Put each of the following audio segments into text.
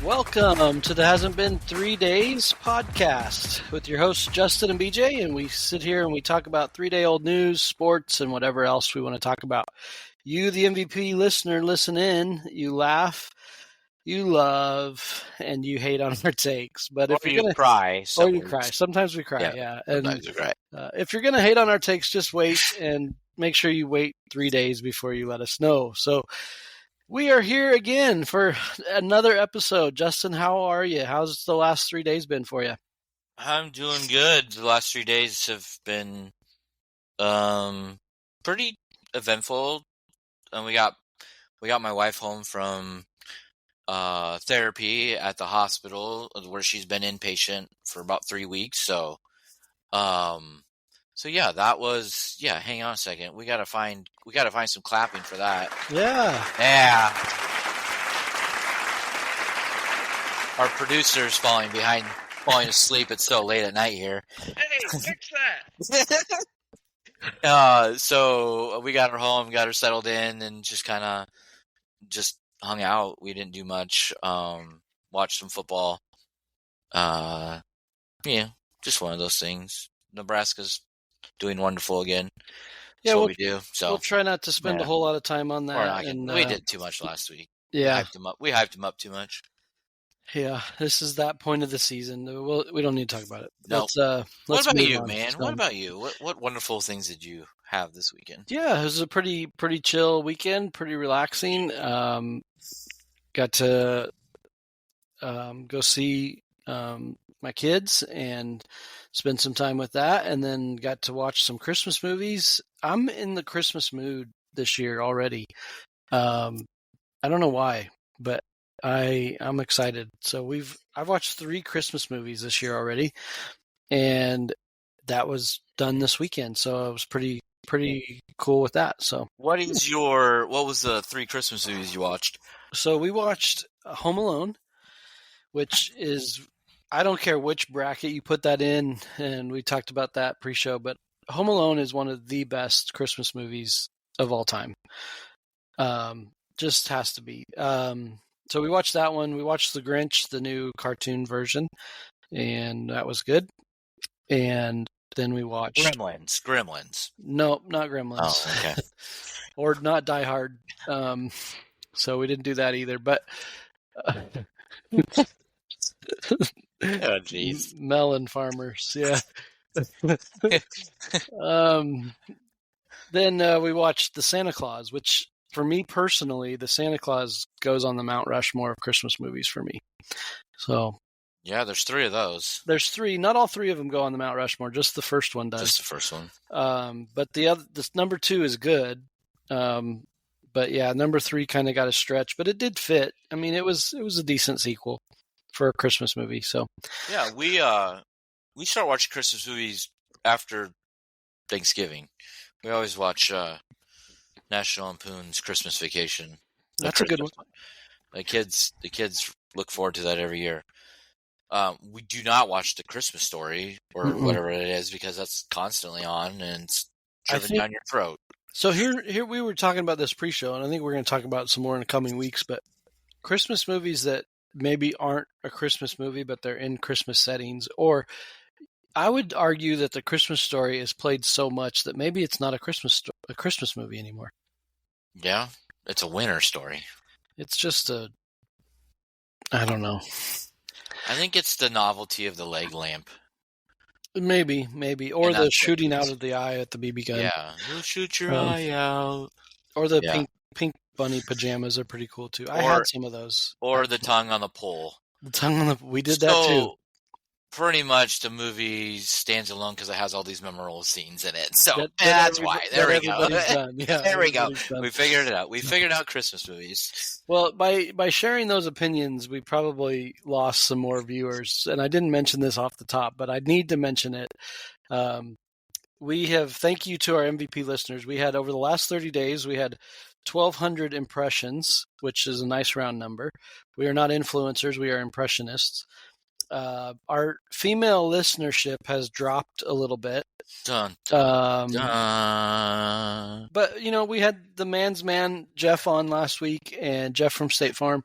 Welcome to the Hasn't Been 3 Days podcast with your hosts Justin and BJ, and we sit here and we talk about 3-day-old news, sports, and whatever else we want to talk about. You, the MVP listener, listen in, you laugh, you love, and you hate on our takes. But if you're gonna cry, or you cry, sometimes we cry, yeah. Sometimes we cry. If you're gonna hate on our takes, just wait and make sure you wait 3 days before you let us know. So. We are here again for another episode. Justin, how are you? How's the last 3 days been for you? I'm doing good. The last 3 days have been pretty eventful. And we got my wife home from therapy at the hospital where she's been inpatient for about 3 weeks. So yeah, that was hang on a second. We gotta find some clapping for that. Yeah. Our producer's falling asleep. It's so late at night here. Hey, fix that. So we got her home, got her settled in, and just hung out. We didn't do much. Watched some football. Just one of those things. Nebraska's doing wonderful again. That's what we do. So we'll try not to spend a whole lot of time on that. We did too much last week. Yeah, we hyped him up too much. Yeah, this is that point of the season. We don't need to talk about it. No. What about you, man? What about you? What wonderful things did you have this weekend? Yeah, it was a pretty chill weekend, pretty relaxing. Got to go see my kids and spend some time with that, and then got to watch some Christmas movies. I'm in the Christmas mood this year already. I don't know why, but I'm excited. So I've watched 3 Christmas movies this year already, and that was done this weekend. So I was pretty cool with that. So what was the 3 Christmas movies you watched? So we watched Home Alone, which is, I don't care which bracket you put that in, and we talked about that pre-show, but Home Alone is one of the best Christmas movies of all time. Just has to be. So we watched that one. We watched The Grinch, the new cartoon version, and that was good. And then we watched Gremlins. No, not Gremlins. Oh, okay. Or not Die Hard. So we didn't do that either. But oh, jeez. Melon farmers, yeah. Then we watched The Santa Claus, which for me personally, The Santa Claus goes on the Mount Rushmore of Christmas movies for me. So yeah, there's 3 of those. There's 3. Not all 3 of them go on the Mount Rushmore. Just the first one does. Just the first one. But the number 2 is good. But yeah, number 3 kind of got a stretch, but it did fit. I mean, it was a decent sequel for a Christmas movie. So yeah, we start watching Christmas movies after Thanksgiving. We always watch National Lampoon's Christmas Vacation. That's a good one. The kids look forward to that every year. We do not watch The Christmas Story or whatever it is because that's constantly on and it's driven down your throat. So here we were talking about this pre-show, and I think we're going to talk about some more in the coming weeks, but Christmas movies that maybe aren't a Christmas movie, but they're in Christmas settings, or I would argue that The Christmas Story is played so much that maybe it's not a Christmas movie anymore. Yeah, it's a winter story. It's just I don't know. I think it's the novelty of the leg lamp. Maybe. Or the shooting out of the eye at the BB gun. Yeah, you'll shoot your eye out. Or the pink bunny pajamas are pretty cool too. I had some of those. Or the tongue on the pole. We did that too. Pretty much the movie stands alone because it has all these memorable scenes in it. So that's why. There we go. Yeah, there we go. We figured it out. We figured out Christmas movies. Well, by sharing those opinions, we probably lost some more viewers. And I didn't mention this off the top, but I need to mention it. Thank you to our MVP listeners. We had, over the last 30 days, we had 1,200 impressions, which is a nice round number. We are not influencers. We are impressionists. Our female listenership has dropped a little bit. Dun. But, we had the man's man, Jeff, on last week, and Jeff from State Farm.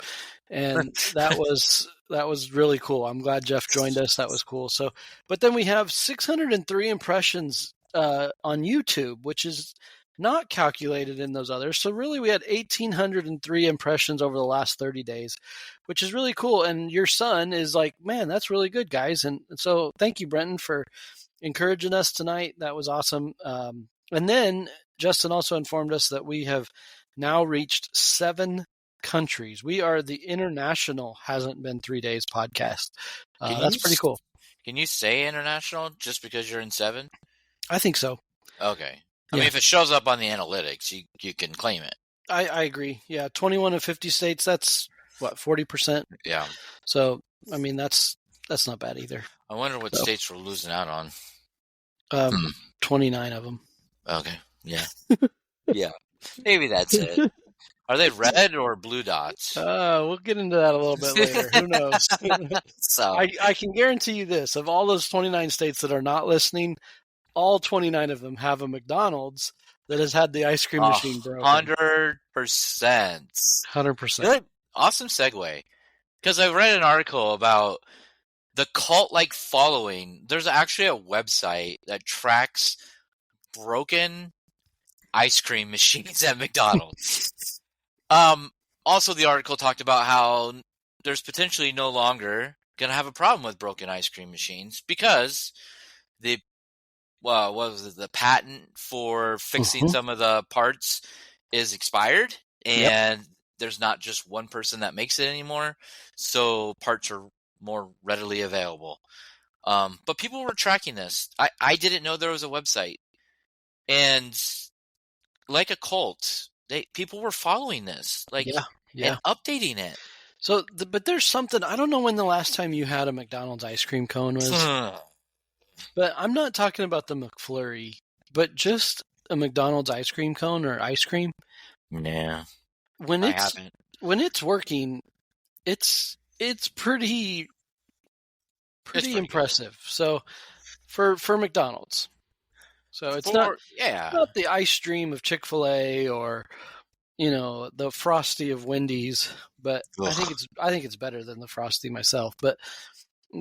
and that was really cool. I'm glad Jeff joined us. That was cool. So, but then we have 603 impressions on YouTube, which is not calculated in those others. So really we had 1,803 impressions over the last 30 days, which is really cool. And your son is like, man, that's really good, guys. And so thank you, Brenton, for encouraging us tonight. That was awesome. And then Justin also informed us that we have now reached 7 countries. We are the international Hasn't Been 3 Days podcast. That's pretty cool. Can you say international just because you're in 7? I think so. Okay. I mean, if it shows up on the analytics, you can claim it. I agree. Yeah, 21 of 50 states, that's what, 40%? Yeah. So, I mean, that's not bad either. I wonder what states we're losing out on. 29 of them. Okay. Yeah. Yeah. Maybe that's it. Are they red or blue dots? We'll get into that a little bit later. Who knows? So I can guarantee you this. Of all those 29 states that are not listening, all 29 of them have a McDonald's that has had the ice cream machine broken. 100%. 100%. Awesome segue. Because I read an article about the cult-like following. There's actually a website that tracks broken ice cream machines at McDonald's. Also, the article talked about how there's potentially no longer going to have a problem with broken ice cream machines because the patent for fixing some of the parts is expired, and there's not just one person that makes it anymore, so parts are more readily available. But people were tracking this. I didn't know there was a website, and like a cult, people were following this, and updating it. So, but there's something, I don't know when the last time you had a McDonald's ice cream cone was, but I'm not talking about the McFlurry, but just a McDonald's ice cream cone or ice cream. Yeah. When it's working, it's pretty impressive. So for McDonald's. So it's not the ice stream of Chick-fil-A or, the Frosty of Wendy's, but I think it's better than the Frosty myself, but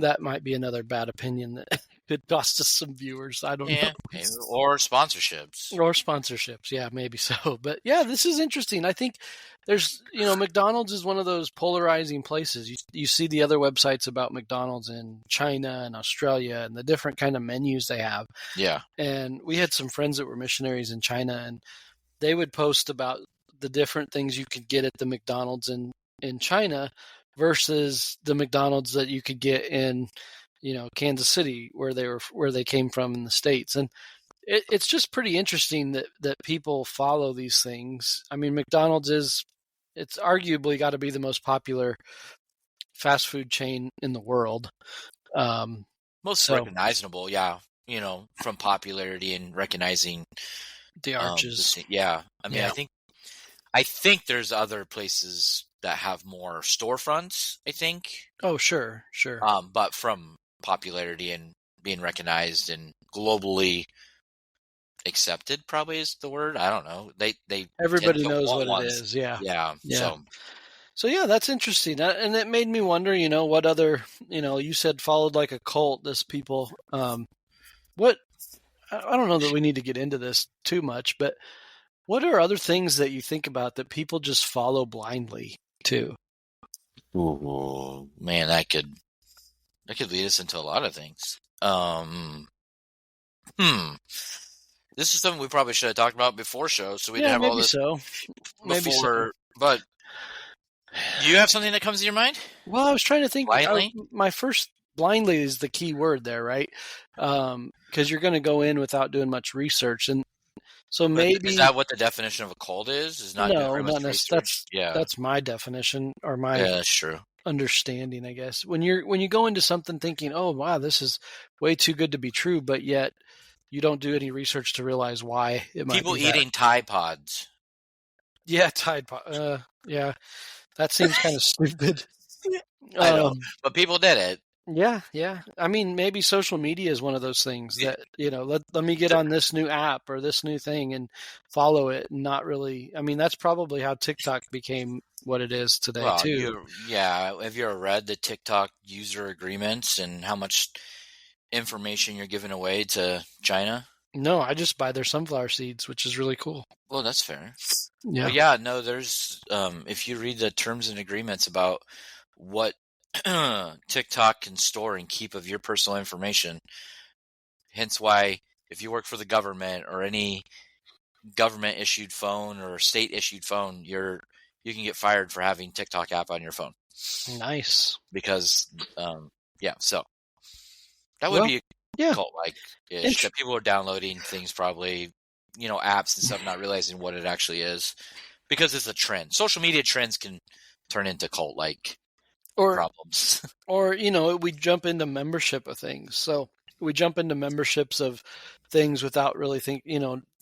that might be another bad opinion that could cost us some viewers. I don't know. Or sponsorships. Yeah, maybe so. But yeah, this is interesting. I think there's, McDonald's is one of those polarizing places. You see the other websites about McDonald's in China and Australia and the different kind of menus they have. Yeah. And we had some friends that were missionaries in China, and they would post about the different things you could get at the McDonald's in China versus the McDonald's that you could get in, Kansas City, where they came from in the States. And it's just pretty interesting that people follow these things. I mean, McDonald's it's arguably got to be the most popular fast food chain in the world. Most recognizable, yeah. From popularity and recognizing the arches. I mean, I think there's other places that have more storefronts, I think. Oh, sure. But from popularity and being recognized and globally accepted, probably is the word. I don't know. Everybody knows what it is. Yeah. So yeah, that's interesting. And it made me wonder, what other, you said followed like a cult, this people, I don't know that we need to get into this too much, but what are other things that you think about that people just follow blindly to? Ooh, man, that could lead us into a lot of things. This is something we probably should have talked about before show, so we didn't have all this Maybe so. But do you have something that comes to your mind? Well, I was trying to think. Blindly? My first blindly is the key word there, right? Because you're going to go in without doing much research, and so maybe is that what the definition of a cult is? Is not no, not necessarily. That's my definition or my that's true. Understanding, I guess. When you go into something thinking, oh wow, this is way too good to be true, but yet you don't do any research to realize why it might people be that. Eating Tide Pods. Yeah, Tide Pod. Yeah, that seems kind of stupid. I know, but people did it. Yeah. I mean, maybe social media is one of those things that, let me get on this new app or this new thing and follow it and not really. I mean, that's probably how TikTok became what it is today Well, too. have you ever read the TikTok user agreements and how much information you're giving away to China? No, I just buy their sunflower seeds, which is really cool. Well, that's fair. Yeah. But yeah, no, there's if you read the terms and agreements about what TikTok can store and keep of your personal information, hence why if you work for the government or any government issued phone or state issued phone, you can get fired for having TikTok app on your phone. Nice. Because so that would be yeah. cult like ish. That people are downloading things probably, apps and stuff, not realizing what it actually is. Because it's a trend. Social media trends can turn into cult like problems. Or, we jump into membership of things. So we jump into memberships of things without really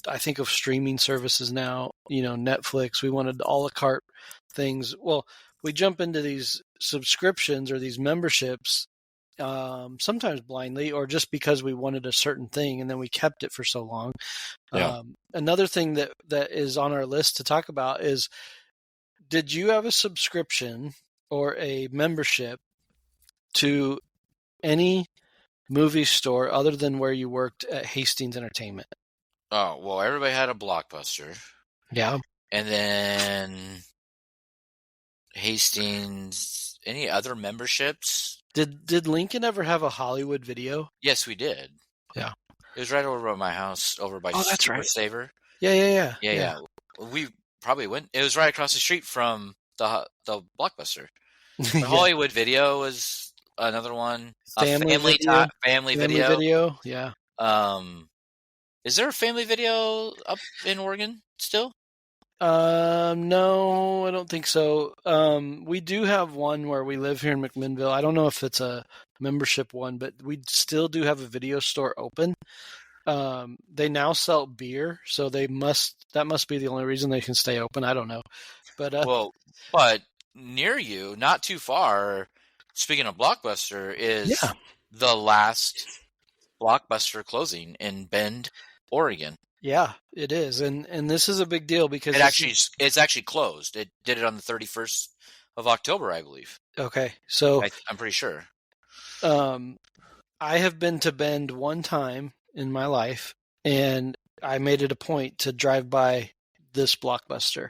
I think of streaming services now, Netflix, we wanted a la carte things. Well, we jump into these subscriptions or these memberships, sometimes blindly or just because we wanted a certain thing and then we kept it for so long. Yeah. Another thing that is on our list to talk about is, did you have a subscription or a membership to any movie store other than where you worked at Hastings Entertainment? Oh, well, everybody had a Blockbuster. Yeah. And then Hastings, any other memberships? Did Lincoln ever have a Hollywood Video? Yes, we did. Yeah. It was right over by my house, over by Super Saver. Yeah. We probably went. It was right across the street from the Blockbuster. The Hollywood Video was another one. Family Video. Yeah. Is there a Family Video up in Oregon still? No, I don't think so. We do have one where we live here in McMinnville. I don't know if it's a membership one, but we still do have a video store open. They now sell beer, so that must be the only reason they can stay open. I don't know. But but near you, not too far, speaking of Blockbuster, is the last Blockbuster closing in Bend, Oregon. Yeah, it is, and this is a big deal because it's actually closed. It did it on the 31st of October, I believe. Okay, so I'm pretty sure. I have been to Bend one time in my life, and I made it a point to drive by this Blockbuster.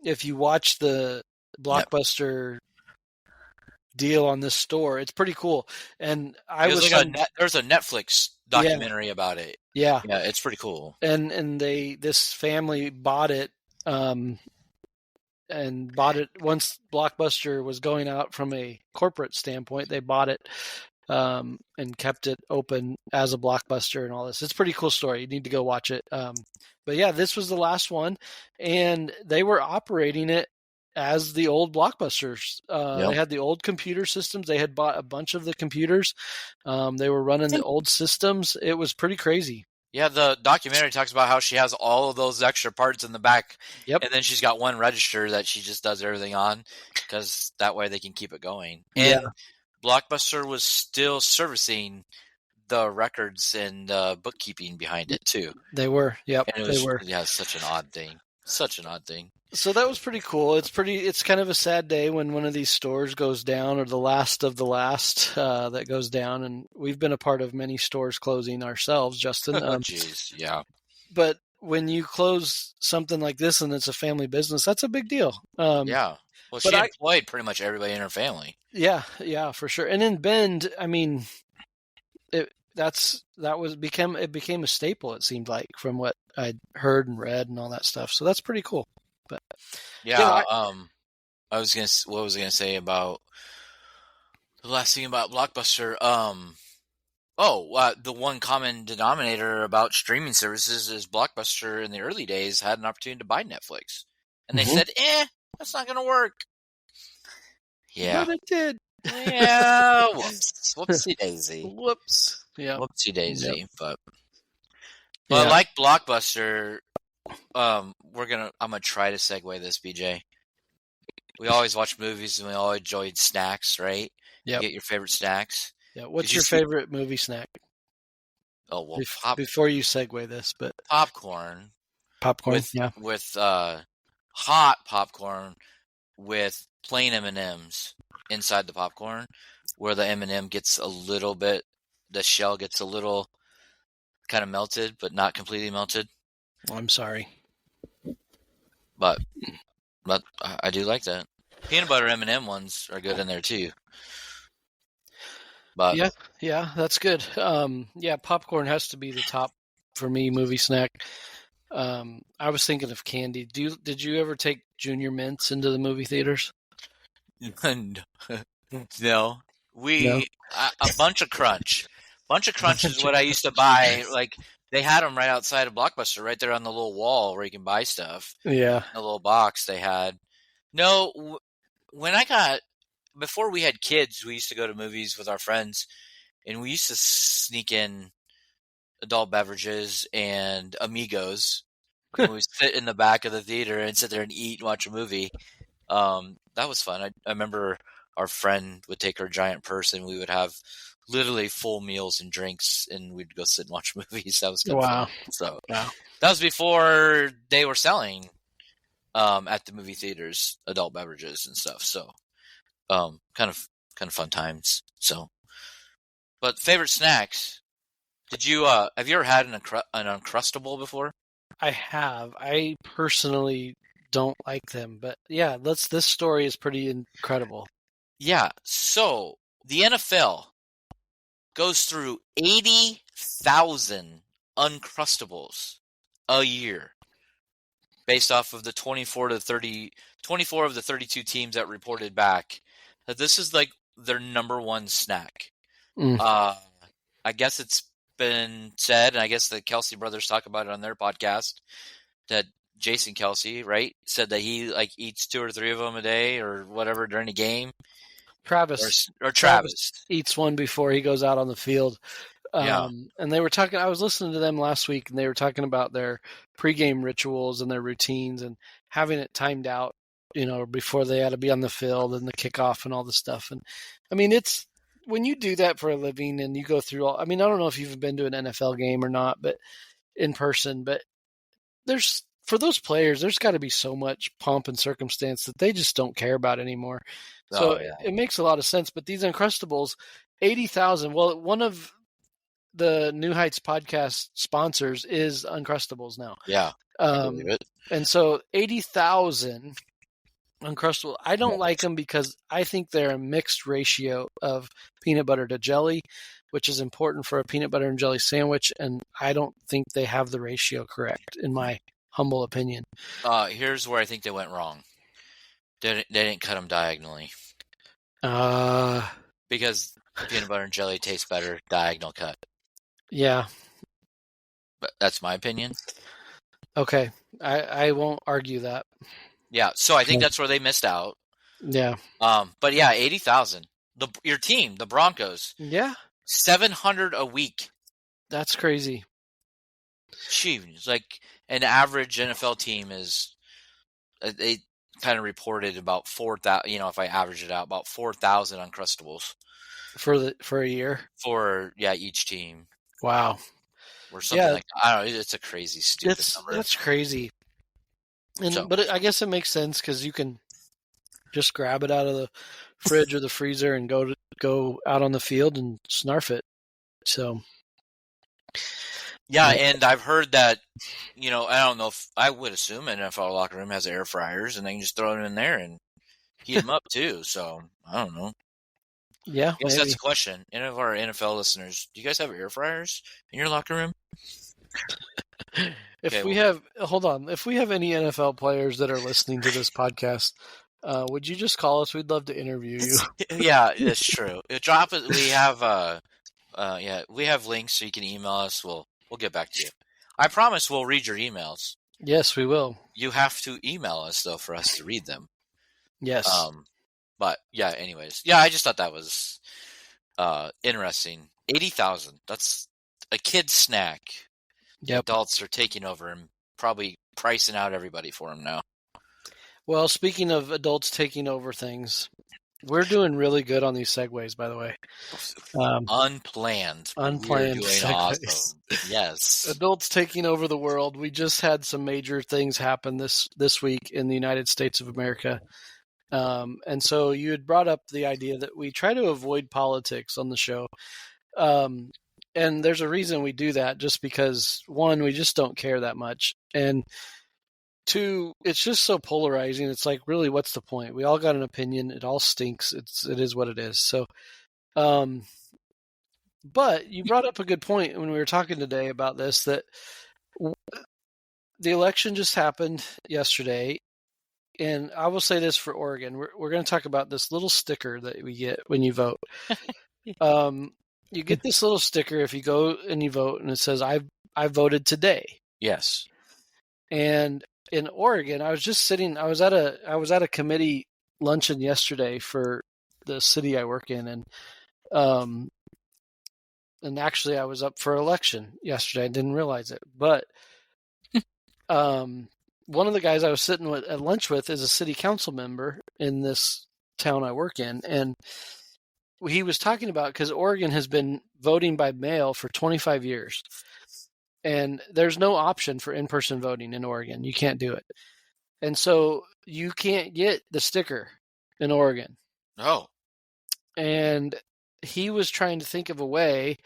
If you watch the Blockbuster deal on this store, it's pretty cool. And there's a Netflix documentary about it. Yeah, it's pretty cool. And this family bought it, and bought it once Blockbuster was going out from a corporate standpoint. They bought it, and kept it open as a Blockbuster and all this. It's a pretty cool story. You need to go watch it. But yeah, this was the last one, and they were operating it as the old Blockbusters. They had the old computer systems. They had bought a bunch of the computers. They were running the old systems. It was pretty crazy. Yeah, the documentary talks about how she has all of those extra parts in the back. Yep. And then she's got one register that she just does everything on, because that way they can keep it going. And Blockbuster was still servicing the records and bookkeeping behind it too. They were. Yep. And they were. Yeah, such an odd thing. Such an odd thing. So that was pretty cool. It's kind of a sad day when one of these stores goes down, or the last of the last that goes down. And we've been a part of many stores closing ourselves, Justin. Jeez, yeah. But when you close something like this and it's a family business, that's a big deal. Yeah. Well, she employed pretty much everybody in her family. Yeah, for sure. And in Bend, I mean, it became a staple. It seemed like, from what I'd heard and read and all that stuff. So that's pretty cool. But what was I gonna say about the last thing about Blockbuster? The one common denominator about streaming services is Blockbuster in the early days had an opportunity to buy Netflix, and they said, that's not gonna work. Yeah, but it did. Yeah, whoopsie daisy. Whoops. Yeah, whoopsie daisy. Yep. But like Blockbuster. I'm gonna try to segue this, BJ. We always watch movies and we all enjoy snacks, right? Yeah. Get your favorite snacks. Yeah. What's your favorite movie snack? Oh well, before you segue this, but popcorn. Popcorn. With hot popcorn with plain M&Ms inside the popcorn, where the M&M gets a little bit, the shell gets a little kind of melted, but not completely melted. I'm sorry. But I do like that. Peanut butter M&M ones are good in there too. But yeah, that's good. Yeah, popcorn has to be the top for me movie snack. I was thinking of candy. Did you ever take Junior Mints into the movie theaters? no, No. a bunch of Crunch. Bunch of Crunch is what I used to buy. Like they had them right outside of Blockbuster, right there on the little wall where you can buy stuff. Yeah. The little box they had. No, before we had kids, we used to go to movies with our friends, and we used to sneak in adult beverages and Amigos. And we would sit in the back of the theater and sit there and eat and watch a movie. That was fun. I remember our friend would take her giant purse, and we would have literally full meals and drinks, and we'd go sit and watch movies. That was kind of fun. So wow. That was before they were selling at the movie theaters adult beverages and stuff. So kind of fun times. So, but favorite snacks? Did you have you ever had an Uncrustable before? I have. I personally don't like them, but yeah, this story is pretty incredible. Yeah, so the NFL goes through 80,000 Uncrustables a year based off of the 24 of the 32 teams that reported back that this is like their number one snack. I guess it's been said, and I guess the Kelsey brothers talk about it on their podcast, that Jason Kelsey, right, said that he like eats 2 or 3 of them a day or whatever during a game. Travis eats one before he goes out on the field. And they were talking. I was listening to them last week, and they were talking about their pregame rituals and their routines and having it timed out, before they had to be on the field and the kickoff and all the stuff. And I mean, it's when you do that for a living and you go through all. I mean, I don't know if you've been to an NFL game or not, but in person, but for those players, there's got to be so much pomp and circumstance that they just don't care about anymore. So it makes a lot of sense. But these Uncrustables, 80,000. Well, one of the New Heights podcast sponsors is Uncrustables now. Yeah. And so 80,000 Uncrustables. I don't like them because I think they're a mixed ratio of peanut butter to jelly, which is important for a peanut butter and jelly sandwich. And I don't think they have the ratio correct, in my humble opinion. Here's where I think they went wrong. They didn't cut them diagonally. Because peanut butter and jelly tastes better diagonal cut. Yeah. But that's my opinion. Okay. I won't argue that. Yeah, so I think that's where they missed out. Yeah. But yeah, 80,000. Your team, the Broncos. Yeah. 700 a week. That's crazy. Jeez, like an average NFL team is, they kind of reported about 4,000, if I average it out, about 4,000 Uncrustables. For a year? For, each team. Wow. Or something like that. I don't know, it's a crazy, stupid number. That's crazy. But I guess it makes sense because you can just grab it out of the fridge or the freezer and go out on the field and snarf it. So, yeah, and I've heard that, I don't know if I would assume an NFL locker room has air fryers and they can just throw them in there and heat them up too. So I don't know. Yeah, I guess that's a question. Any of our NFL listeners, do you guys have air fryers in your locker room? If we have any NFL players that are listening to this podcast, would you just call us? We'd love to interview you. Yeah, it's true. Drop it. We have we have links so you can email us. We'll get back to you. I promise we'll read your emails. Yes, we will. You have to email us though for us to read them. Yes. But yeah, anyways. Yeah, I just thought that was interesting. 80,000. That's a kid's snack. Yep. Adults are taking over and probably pricing out everybody for them now. Well, speaking of adults taking over things, We're doing really good on these segues, by the way. Unplanned. We're Unplanned doing segues. awesome. Yes. Adults taking over the world. We just had some major things happen this week in the United States of America. And so you had brought up the idea that we try to avoid politics on the show. And there's a reason we do that, just because, one, we just don't care that much. And two, it's just so polarizing. It's like, really, what's the point? We all got an opinion. It all stinks. It is what it is. So, but you brought up a good point when we were talking today about this, that the election just happened yesterday. And I will say this for Oregon. We're going to talk about this little sticker that we get when you vote. You get this little sticker if you go and you vote, and it says, I voted today. Yes. And in Oregon, I was at a committee luncheon yesterday for the city I work in, and actually I was up for election yesterday. I didn't realize it, but one of the guys I was sitting at lunch with is a city council member in this town I work in, and he was talking about, because Oregon has been voting by mail for 25 years, and there's no option for in-person voting in Oregon. You can't do it. And so you can't get the sticker in Oregon. Oh. And he was trying to think of a way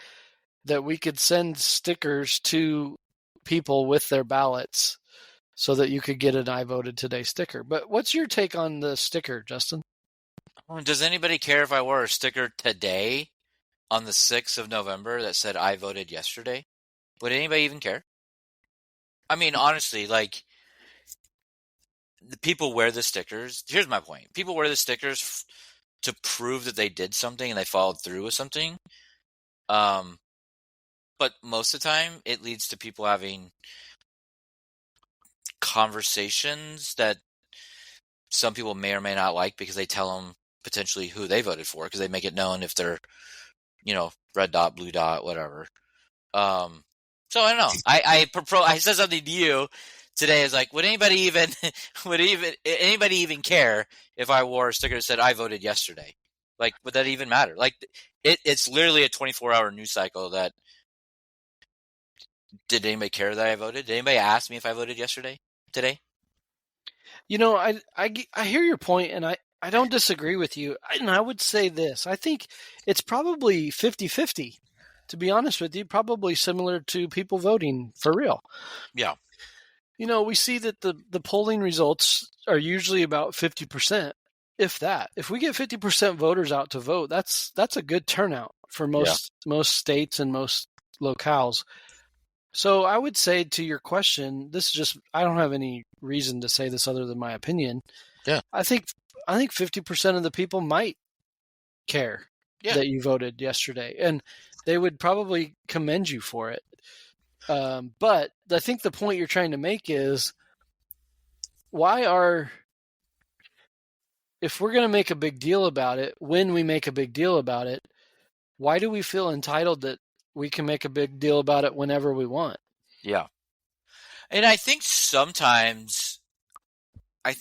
that we could send stickers to people with their ballots so that you could get an I voted today sticker. But what's your take on the sticker, Justin? Does anybody care if I wore a sticker today on the 6th of November that said I voted yesterday? Would anybody even care? I mean, honestly, like, the people wear the stickers. Here's my point. People wear the stickers to prove that they did something and they followed through with something. But most of the time, it leads to people having conversations that some people may or may not like, because they tell them potentially who they voted for, because they make it known if they're, red dot, blue dot, whatever. So I don't know. I said something to you today. Is like, would anybody even care if I wore a sticker that said I voted yesterday? Like, would that even matter? Like, it's literally a 24-hour news cycle. That did anybody care that I voted? Did anybody ask me if I voted today? I hear your point, and I don't disagree with you. And I would say this. I think it's probably 50-50, to be honest with you, probably similar to people voting for real. Yeah. We see that the polling results are usually about 50%, if that. If we get 50% voters out to vote, that's a good turnout for most states and most locales. So I would say, to your question, this is just, I don't have any reason to say this other than my opinion. Yeah. I think 50% of the people might care that you voted yesterday, and they would probably commend you for it. But I think the point you're trying to make is, if we're going to make a big deal about it, when we make a big deal about it, why do we feel entitled that we can make a big deal about it whenever we want? Yeah. And I think sometimes, my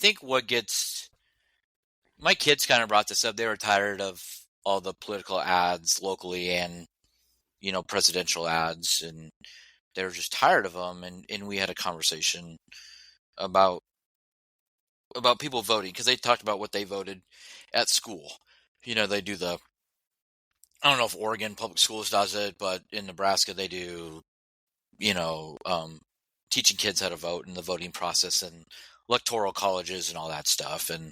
kids kind of brought this up. They were tired of all the political ads locally and, presidential ads, and they were just tired of them. And we had a conversation about people voting, because they talked about what they voted at school. They do I don't know if Oregon Public Schools does it, but in Nebraska they do, teaching kids how to vote and the voting process and electoral colleges and all that stuff. And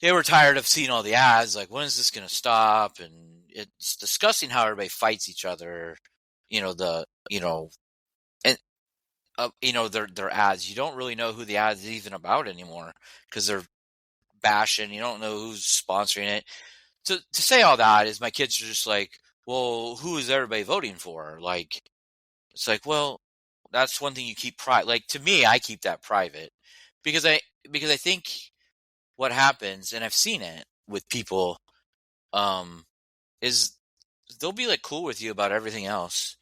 they were tired of seeing all the ads, like, when is this going to stop? And it's discussing how everybody fights each other, their ads. You don't really know who the ad is even about anymore, because they're bashing. You don't know who's sponsoring it. To say all that is, my kids are just like, well, who is everybody voting for? Like, it's like, well, that's one thing you keep private. Like, to me, I keep that private, because I think what happens, and I've seen it with people, is they'll be like cool with you about everything else.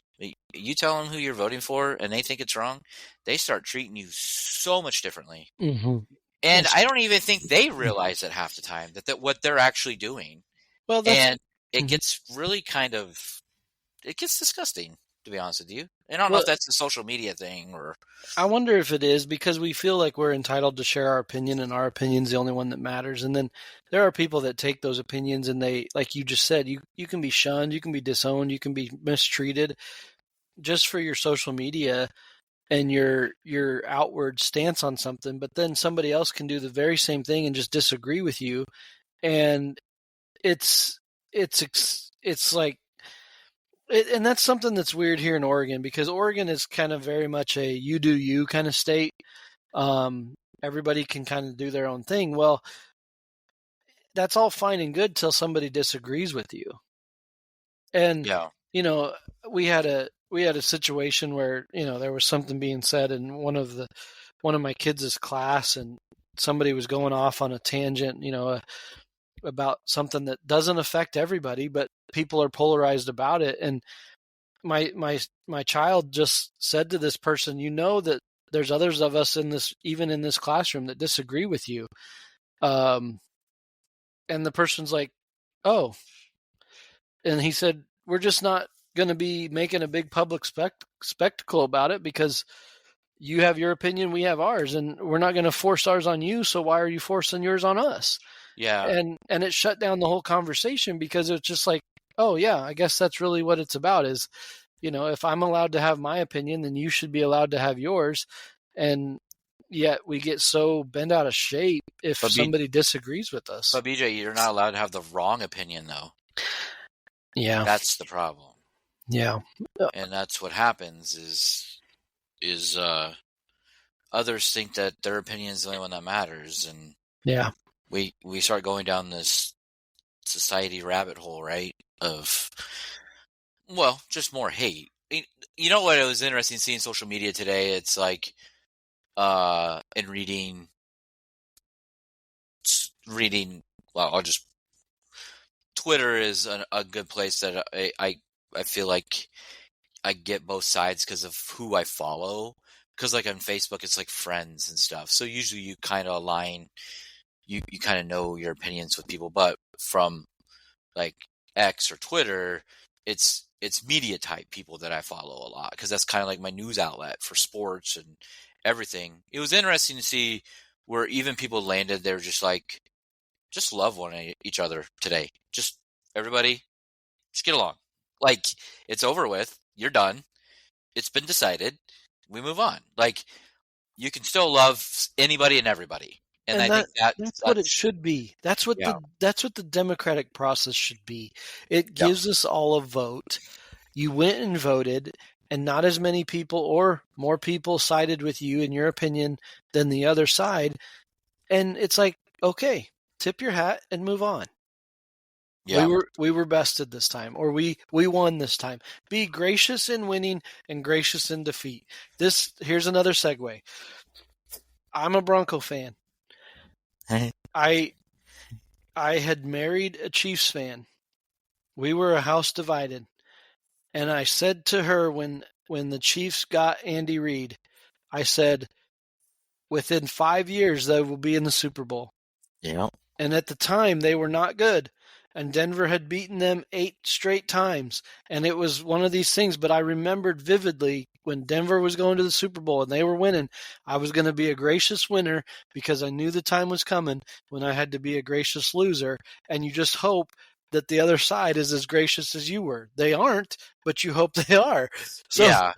You tell them who you're voting for and they think it's wrong, they start treating you so much differently. Mm-hmm. And I don't even think they realize it half the time that what they're actually doing. Well, and it gets really it gets disgusting, to be honest with you. And I don't know if that's a social media thing or. I wonder if it is because we feel like we're entitled to share our opinion and our opinion's the only one that matters. And then there are people that take those opinions and they, like you just said, you can be shunned, you can be disowned, you can be mistreated just for your social media and your outward stance on something. But then somebody else can do the very same thing and just disagree with you. And it's like, and that's something that's weird here in Oregon because Oregon is kind of very much a you do you kind of state. Everybody can kind of do their own thing. Well, that's all fine and good till somebody disagrees with you. And we had a situation where there was something being said in one of my kids' class, and somebody was going off on a tangent, about something that doesn't affect everybody, but people are polarized about it. And my child just said to this person, that there's others of us even in this classroom that disagree with you. And the person's like, oh, and he said, we're just not going to be making a big public spectacle about it because you have your opinion, we have ours, and we're not going to force ours on you. So why are you forcing yours on us? Yeah. And it shut down the whole conversation because it's just like, oh yeah, I guess that's really what it's about is, if I'm allowed to have my opinion, then you should be allowed to have yours. And yet we get so bent out of shape if somebody disagrees with us. But BJ, you're not allowed to have the wrong opinion though. Yeah. That's the problem. Yeah. And that's what happens is others think that their opinion is the only one that matters. And yeah, we start going down this society rabbit hole, right? Of, well, just more hate. You know what? It was interesting seeing social media today. It's like, and reading. Well, Twitter is a good place that I feel like I get both sides because of who I follow. Because like on Facebook, it's like friends and stuff. So usually you kind of align. You kind of know your opinions with people, but from like X or Twitter, it's media type people that I follow a lot because that's kind of like my news outlet for sports and everything. It was interesting to see where even people landed. They were just like, just love each other today. Just everybody, just get along. Like it's over with. You're done. It's been decided. We move on. Like you can still love anybody and everybody. And I think that's what it should be. That's what the democratic process should be. It gives us all a vote. You went and voted, and not as many people or more people sided with you in your opinion than the other side. And it's like, okay, tip your hat and move on. Yeah. We were bested this time, or we won this time. Be gracious in winning and gracious in defeat. Here's another segue. I'm a Bronco fan. I had married a Chiefs fan. We were a house divided. And I said to her when the Chiefs got Andy Reid, I said, within 5 years they will be in the Super Bowl. Yeah. And at the time they were not good. And Denver had beaten them 8 straight times. And it was one of these things, but I remembered vividly when Denver was going to the Super Bowl and they were winning, I was going to be a gracious winner because I knew the time was coming when I had to be a gracious loser. And you just hope that the other side is as gracious as you were. They aren't, but you hope they are. So, yeah.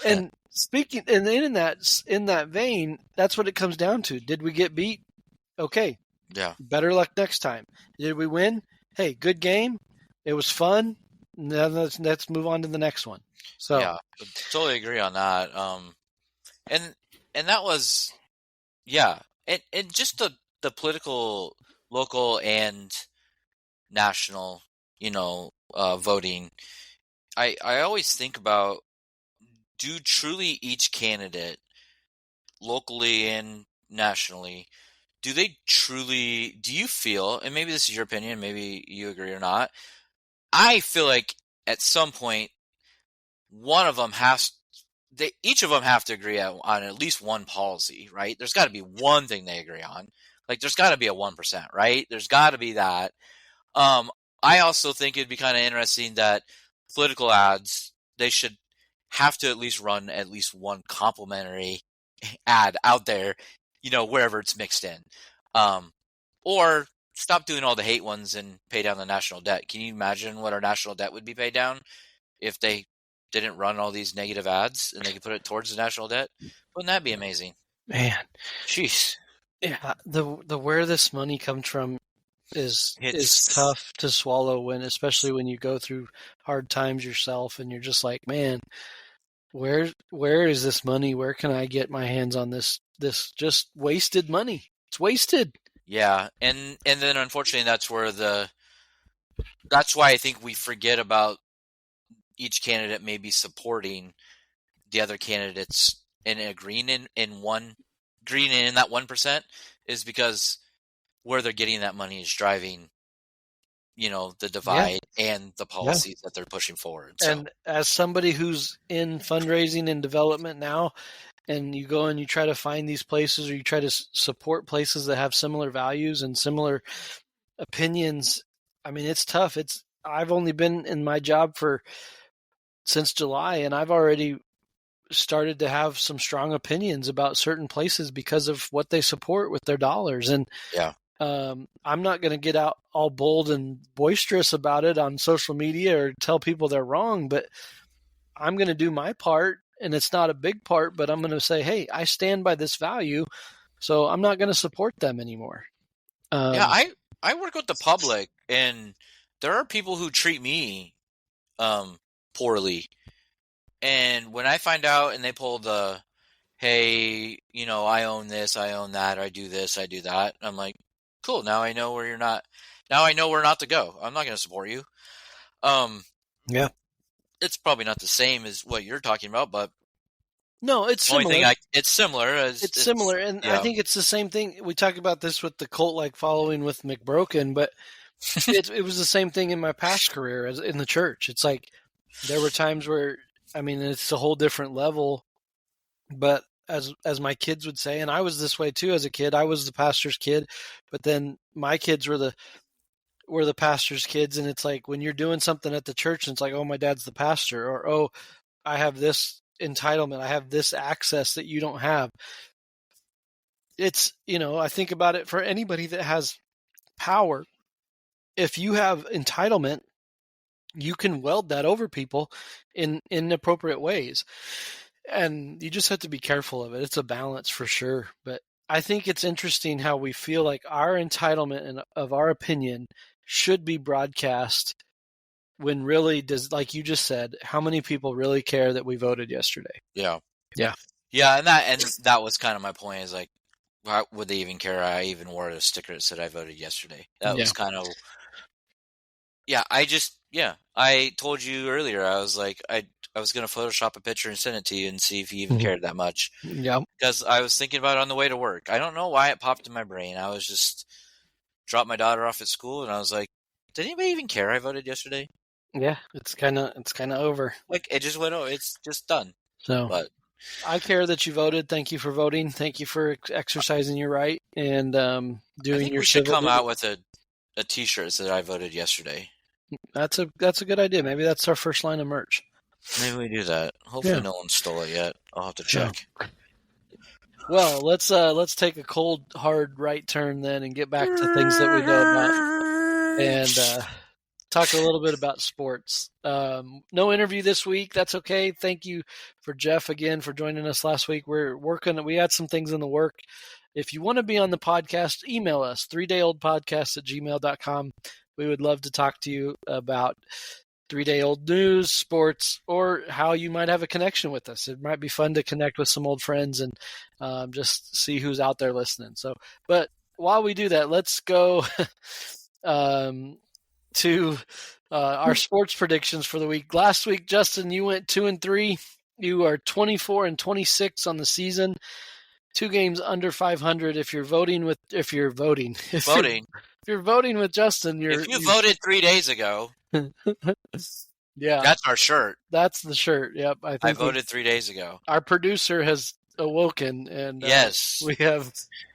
And speaking, and in that vein, that's what it comes down to. Did we get beat? Okay. Yeah. Better luck next time. Did we win? Hey, good game. It was fun. Now let's move on to the next one. So yeah, I totally agree on that. And that was, yeah, and just the political, local and national, voting. I always think about, do truly each candidate, locally and nationally, do you feel, and maybe this is your opinion, maybe you agree or not, I feel like at some point, one of them has each of them have to agree on at least one policy, right? There's got to be one thing they agree on. Like, there's got to be a 1%, right? There's got to be that. I also think it'd be kind of interesting that political ads, they should have to at least run at least one complimentary ad out there, wherever it's mixed in. Or stop doing all the hate ones and pay down the national debt. Can you imagine what our national debt would be paid down if they didn't run all these negative ads and they could put it towards the national debt? Wouldn't that be amazing? Man, jeez. Yeah, the where this money comes from is tough to swallow, especially when you go through hard times yourself and you're just like, man, where is this money? Where can I get my hands on this just wasted money? It's wasted. Yeah, and then unfortunately that's why I think we forget about each candidate maybe supporting the other candidates and agreeing in that 1%, is because where they're getting that money is driving, the divide and the policies that they're pushing forward. So. And as somebody who's in fundraising and development now, and you go and you try to find these places, or you try to support places that have similar values and similar opinions, I mean, it's tough. I've only been in my job since July, and I've already started to have some strong opinions about certain places because of what they support with their dollars. And I'm not going to get out all bold and boisterous about it on social media or tell people they're wrong, but I'm going to do my part. And it's not a big part, but I'm going to say, hey, I stand by this value, so I'm not going to support them anymore. I work with the public, and there are people who treat me poorly. And when I find out and they pull the, hey, I own this, I own that, I do this, I do that, I'm like, cool, now I know where you're not. Now I know where not to go. I'm not going to support you. Yeah. It's probably not the same as what you're talking about, but no, it's similar. It's similar. It's similar, and I think it's the same thing. We talked about this with the cult-like following with McBroken, but it was the same thing in my past career as in the church. It's like there were times where, I mean, it's a whole different level, but as my kids would say, and I was this way too as a kid. I was the pastor's kid, but then my kids were the pastor's kids, and it's like when you're doing something at the church, and it's like, oh, my dad's the pastor, or oh, I have this entitlement, I have this access that you don't have. It's, I think about it for anybody that has power. If you have entitlement, you can weld that over people in inappropriate ways. And you just have to be careful of it. It's a balance for sure. But I think it's interesting how we feel like our entitlement and of our opinion should be broadcast, when really like you just said, how many people really care that we voted yesterday? Yeah. Yeah. Yeah, and that was kind of my point, is like, why would they even care? I even wore a sticker that said I voted yesterday. That was kind of, I told you earlier, I was like, I was going to Photoshop a picture and send it to you and see if you even cared that much. Yeah. Because I was thinking about it on the way to work. I don't know why it popped in my brain. I was just dropped my daughter off at school, and I was like, did anybody even care I voted yesterday? Yeah, it's kind of over. Like, it just went over. It's just done. So, but I care that you voted. Thank you for voting. Thank you for exercising your right and doing your. I think we should come out with a T-shirt that said I voted yesterday. That's a good idea. Maybe that's our first line of merch. Maybe we do that. Hopefully, no one stole it yet. I'll have to check. Yeah. Well, let's take a cold, hard right turn then and get back to things that we know about, and talk a little bit about sports. No interview this week. That's okay. Thank you for Jeff again for joining us last week. We had some things in the work. If you want to be on the podcast, email us, 3dayoldpodcast@gmail.com. We would love to talk to you about 3-day-old news, sports, or how you might have a connection with us. It might be fun to connect with some old friends and just see who's out there listening. So, but while we do that, let's go to our sports predictions for the week. Last week, Justin, you went 2-3. You are 24-26 on the season. 2 games under 500. If you're voting with Justin, if you voted 3 days ago, Yeah, That's our shirt. that's the shirt. Yep, I I think voted 3 days ago. our producer has awoken, and Yes. we have.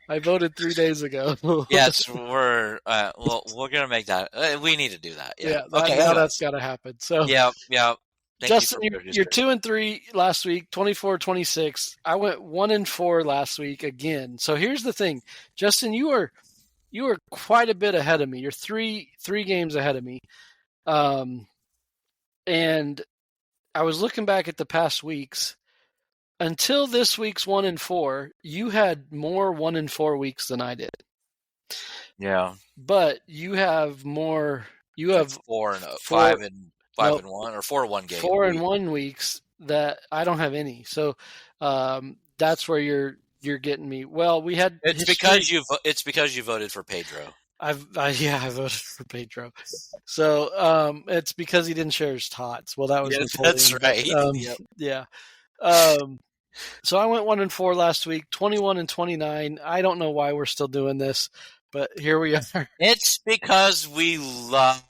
I voted 3 days ago. Yes, we're we're gonna make that. We need to do that. Yeah. Yeah, Okay. now that's Anyways. got to happen. So, Yeah. Yeah. Thank you Justin, for you're producer. 2-3 last week, 24-26. I went 1-4 last week again. So here's the thing, Justin, you are quite a bit ahead of me. You're three games ahead of me. And I was looking back at the past weeks. Until this week's 1-4, you had more 1-4 weeks than I did. Yeah. But you have more. You have 5 and 1 or 4-1 games. 4-1 weeks that I don't have any. So that's where you're getting me. Well, we had. It's because you voted for Pedro. I voted for Pedro. So it's because he didn't share his tots. Well, that was that's right. Yep. Yeah. So I went 1-4 last week, 21-29. I don't know why we're still doing this, but here we are. It's because we love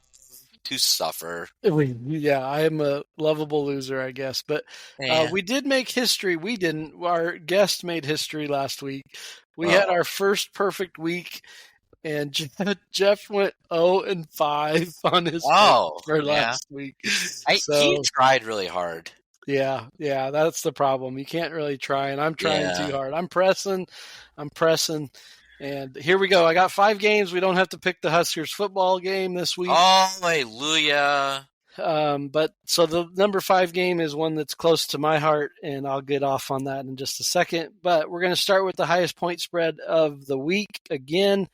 to suffer. Yeah, I am a lovable loser, I guess. But we did make history. We didn't. Our guest made history last week. We had our first perfect week, and Jeff went 0-5 on his for last week. He tried really hard. Yeah, that's the problem. You can't really try, and I'm trying too hard. I'm pressing, and here we go. I got 5 games. We don't have to pick the Huskers football game this week. Hallelujah. But so the number 5 game is one that's close to my heart, and I'll get off on that in just a second. But we're going to start with the highest point spread of the week. Again,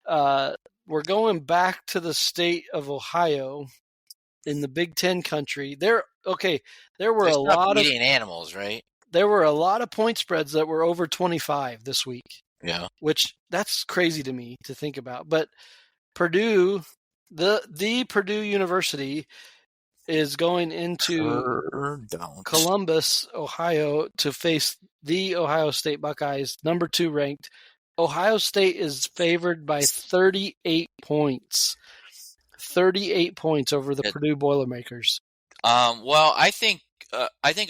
we're going back to the state of Ohio in the Big Ten country. There were a lot of animals, right? There were a lot of point spreads that were over 25 this week. Yeah. Which that's crazy to me to think about. But Purdue, the Purdue University is going into Columbus, Ohio to face the Ohio State Buckeyes, number 2 ranked. Ohio State is favored by 38 points. 38 points over the Purdue Boilermakers. Well, I think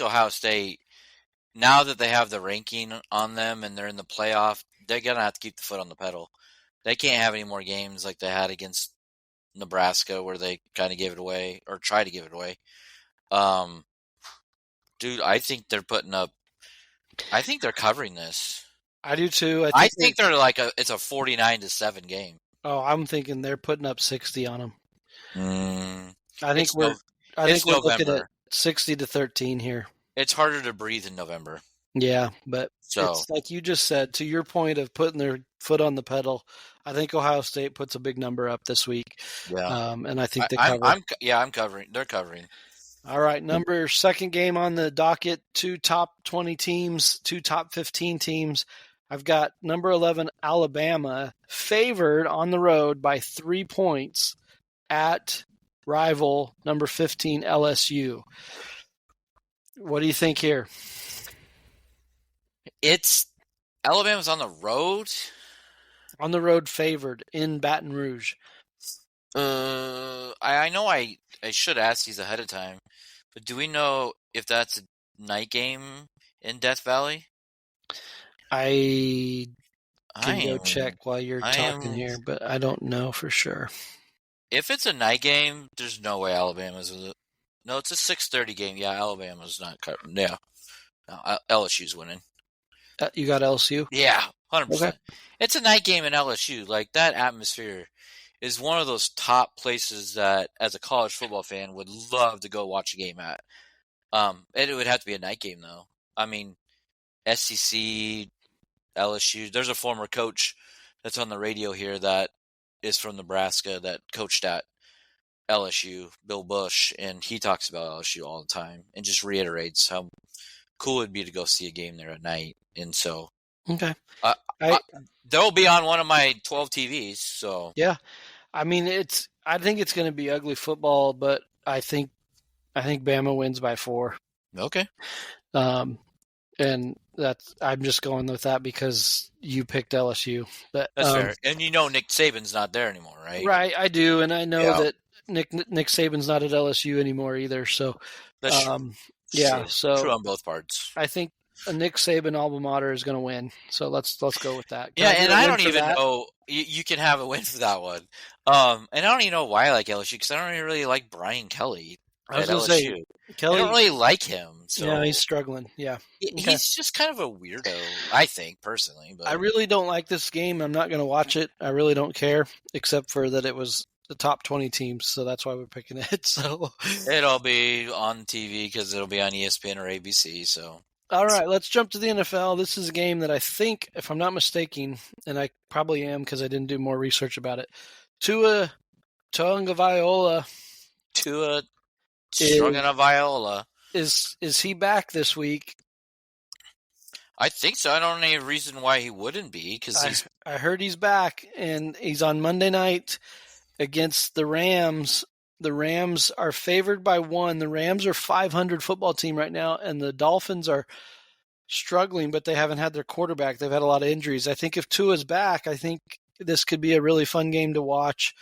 Ohio State, now that they have the ranking on them and they're in the playoff, they're gonna have to keep the foot on the pedal. They can't have any more games like they had against Nebraska where they kind of gave it away or tried to give it away. Dude, I think they're covering this. I do too. I think they're it's a 49-7 game. Oh, I'm thinking they're putting up 60 on them. I think we're looking at 60-13 here. It's harder to breathe in November. Yeah, but it's like you just said, to your point of putting their foot on the pedal, I think Ohio State puts a big number up this week. Yeah. And I think they cover. I'm covering. They're covering. All right, second game on the docket, 2 top 20 teams, 2 top 15 teams. I've got number 11, Alabama, favored on the road by 3 points at rival number 15, LSU. What do you think here? Alabama's on the road? On the road favored in Baton Rouge. I know I should ask these ahead of time, but do we know if that's a night game in Death Valley? I can go check while you're talking here, but I don't know for sure. If it's a night game, there's no way Alabama's with it. No, it's a 6:30 game. Yeah, Alabama's not covering. Yeah, no, LSU's winning. You got LSU? Yeah, 100%. Okay. It's a night game in LSU. Like, that atmosphere is one of those top places that, as a college football fan, would love to go watch a game at. It would have to be a night game, though. I mean, SEC, LSU. There's a former coach that's on the radio here that is from Nebraska that coached at LSU, Bill Bush, and he talks about LSU all the time and just reiterates how cool it'd be to go see a game there at night. And so, okay, they'll be on one of my 12 TVs. So yeah, I mean, I think it's going to be ugly football, but I think Bama wins by 4. Okay. And I'm just going with that because you picked LSU. That's fair. And Nick Saban's not there anymore, right? Right, I do, and I know that Nick Saban's not at LSU anymore either. So, That's yeah. So true on both parts. I think a Nick Saban alma mater is going to win. So let's go with that. Yeah, and I don't even know. You can have a win for that one. And I don't even know why I like LSU because I don't even really like Brian Kelly I was at going to LSU. say, Kelly, I don't really like him. So yeah, he's struggling. Yeah. He's just kind of a weirdo, I think, personally. But I really don't like this game. I'm not going to watch it. I really don't care, except for that it was the top 20 teams, so that's why we're picking it. So it'll be on TV because it'll be on ESPN or ABC. So all right, let's jump to the NFL. This is a game that I think, if I'm not mistaken, and I probably am because I didn't do more research about it, Tua Tagovailoa. Tua Tagovailoa. Is he back this week? I think so. I don't know any reason why he wouldn't be because I heard he's back, and he's on Monday night against the Rams. The Rams are favored by 1. The Rams are 500 football team right now, and the Dolphins are struggling, but they haven't had their quarterback. They've had a lot of injuries. I think if Tua's back, I think this could be a really fun game to watch.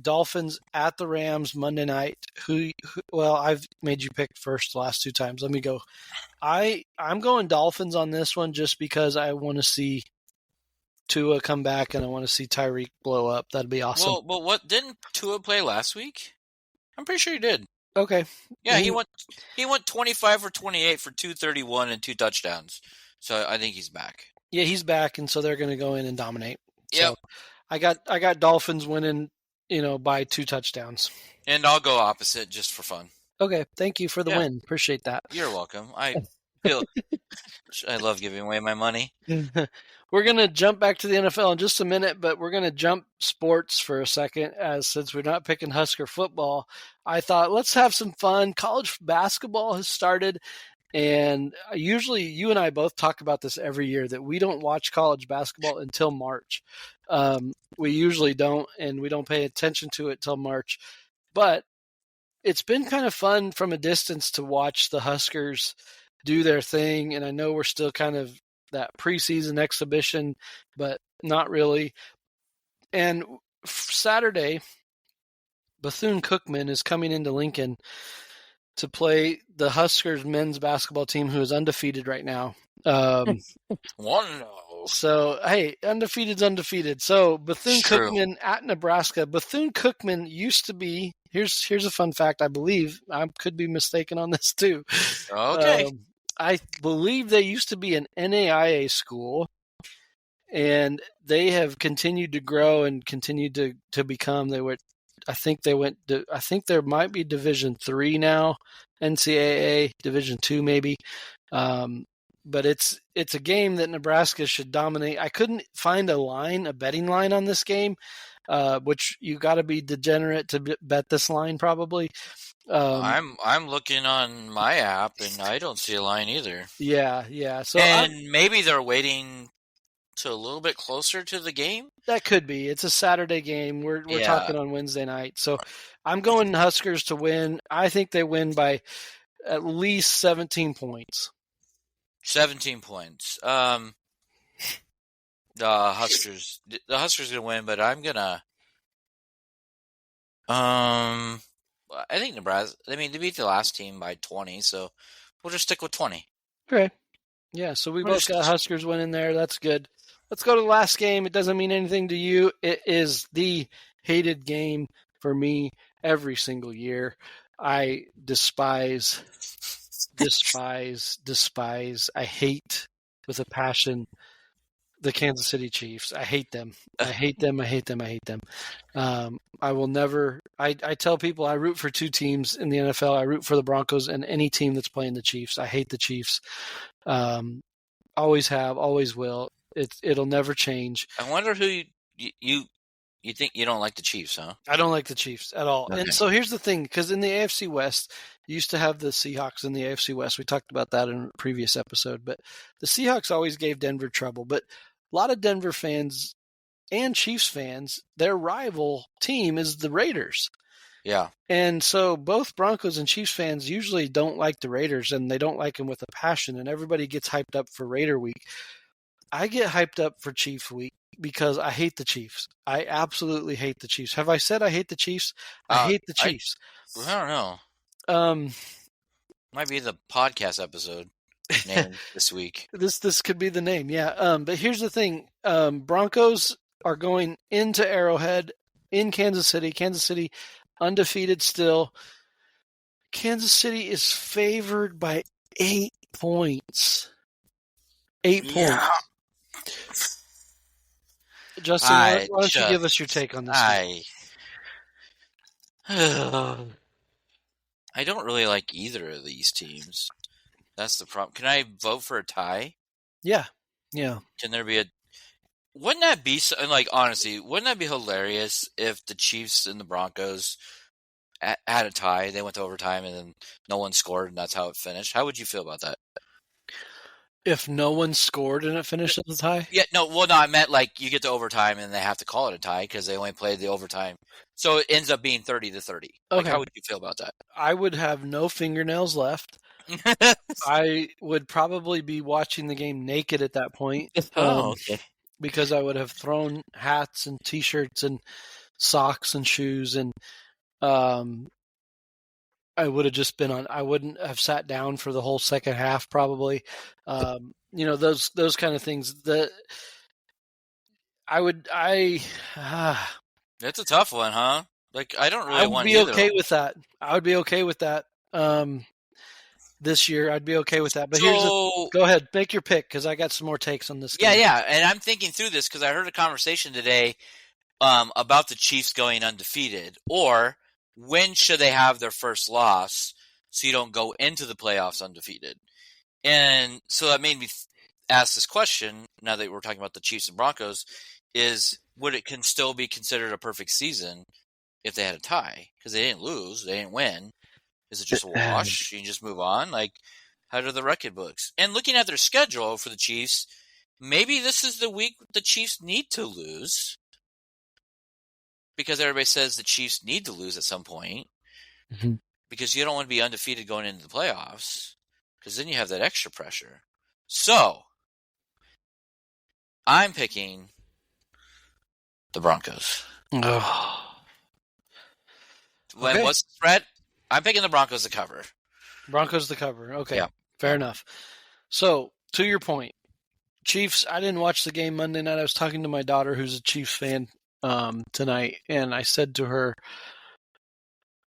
Dolphins at the Rams Monday night. Well, I've made you pick first the last 2 times. Let me go. I'm going Dolphins on this one just because I want to see Tua come back and I want to see Tyreek blow up. That'd be awesome. Well, but what didn't Tua play last week? I'm pretty sure he did. Okay. Yeah, he went 25 for 28 for 231 and 2 touchdowns. So I think he's back. Yeah, he's back, and so they're going to go in and dominate. Yeah. So I got Dolphins winning, by 2 touchdowns. And I'll go opposite just for fun. Okay, thank you for the win. Appreciate that. You're welcome. I love giving away my money. We're going to jump back to the NFL in just a minute, but we're going to jump sports for a second since we're not picking Husker football. I thought let's have some fun. College basketball has started, and usually you and I both talk about this every year that we don't watch college basketball until March. We usually don't, and we don't pay attention to it till March. But it's been kind of fun from a distance to watch the Huskers do their thing, and I know we're still kind of that preseason exhibition, but not really. And Saturday, Bethune-Cookman is coming into Lincoln to play the Huskers men's basketball team, who is undefeated right now. So, hey, undefeated's undefeated. So Bethune-Cookman at Nebraska. Bethune-Cookman used to be, here's a fun fact, I believe. I could be mistaken on this too. Okay. I believe they used to be an NAIA school, and they have continued to grow and continued to become. I think there might be Division III now, NCAA Division II maybe. But it's a game that Nebraska should dominate. I couldn't find a betting line on this game, which you got to be degenerate to bet this line probably. I'm looking on my app and I don't see a line either. Yeah. So maybe they're waiting to a little bit closer to the game. That could be. It's a Saturday game. We're talking on Wednesday night. So I'm going Huskers to win. I think they win by at least 17 points. 17 points. The Huskers gonna win, but I'm gonna. I think Nebraska. I mean, they beat the last team by 20, so we'll just stick with 20. Okay. Yeah. So we both got Huskers winning there. That's good. Let's go to the last game. It doesn't mean anything to you. It is the hated game for me every single year. I despise. I hate with a passion the Kansas City Chiefs. I hate them. I will never. I tell people I root for 2 teams in the NFL. I root for the Broncos and any team that's playing the Chiefs. I hate the Chiefs. Always have, always will. It'll never change. I wonder who you think you don't like the Chiefs, huh? I don't like the Chiefs at all. Okay. And so here's the thing, because in the AFC West, you used to have the Seahawks in the AFC West. We talked about that in a previous episode, but the Seahawks always gave Denver trouble. But a lot of Denver fans and Chiefs fans, their rival team is the Raiders. Yeah. And so both Broncos and Chiefs fans usually don't like the Raiders, and they don't like them with a passion, and everybody gets hyped up for Raider Week. I get hyped up for Chiefs Week because I hate the Chiefs. I absolutely hate the Chiefs. Have I said I hate the Chiefs? I hate the Chiefs. I don't know. Um, Might be the podcast episode name this week. This could be the name, yeah. But here's the thing: Broncos are going into Arrowhead in Kansas City. Kansas City undefeated still. Kansas City is favored by 8 points. 8 points. Justin, why don't you give us your take on this? I don't really like either of these teams. That's the problem. Can I vote for a tie? Yeah. Can there be a? Wouldn't that be like, honestly? Wouldn't that be hilarious if the Chiefs and the Broncos had a tie? They went to overtime and then no one scored, and that's how it finished. How would you feel about that? If no one scored and it finished as a tie? Yeah, no. Well, no, I meant like you get to overtime and they have to call it a tie because they only played the overtime, so it ends up being 30-30. Okay. Like, how would you feel about that? I would have no fingernails left. I would probably be watching the game naked at that point. Okay. Because I would have thrown hats and T-shirts and socks and shoes, and I would have just been on. I wouldn't have sat down for the whole second half, probably. Those kind of things. That's a tough one, huh? Like, I don't really I would want be either. okay with that. I would be okay with that. This year, I'd be okay with that. But go ahead, make your pick because I got some more takes on this game. Yeah, and I'm thinking through this because I heard a conversation today about the Chiefs going undefeated, or when should they have their first loss so you don't go into the playoffs undefeated. And so that made me ask this question, now that we're talking about the Chiefs and Broncos, is would it can still be considered a perfect season if they had a tie? Because they didn't lose, they didn't win. Is it just a wash? You can just move on? Like, how do the record books? And looking at their schedule for the Chiefs, maybe this is the week the Chiefs need to lose. Because everybody says the Chiefs need to lose at some point. Mm-hmm. Because you don't want to be undefeated going into the playoffs. Because then you have that extra pressure. So, I'm picking the Broncos. Oh. What's the spread? I'm picking the Broncos to cover. Broncos to cover. Okay. Yeah. Fair enough. So, to your point, Chiefs, I didn't watch the game Monday night. I was talking to my daughter who's a Chiefs fan tonight, and I said to her,